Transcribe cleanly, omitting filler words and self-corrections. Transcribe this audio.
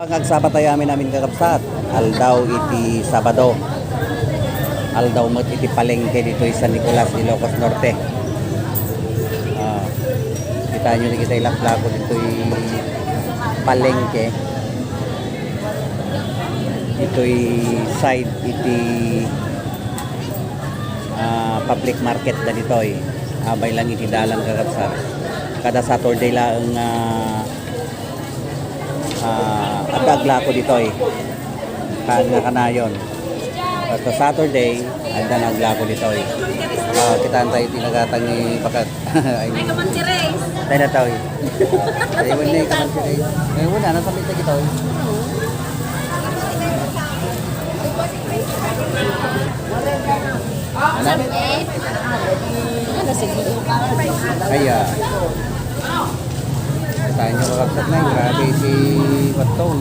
Pagkagsabatayamin namin kakapsat, aldaw iti Sabado. Aldaw mat iti palengke dito sa Nicolas de Ilocos Norte. Kita nyo na kita ilaklako dito palengke. Ito'y side iti public market na dito abay lang iti dalan kakapsat. Kada Saturday lang agagla ko dito kanayon. Sa Saturday anda nagla ko dito kita tayo tinagatang ni bakat ay kamansiray tayo na tao tayo wala yung kamansiray ngayon wala nasa pita kita kaya tayo nyo kakapsat na grabe si Watong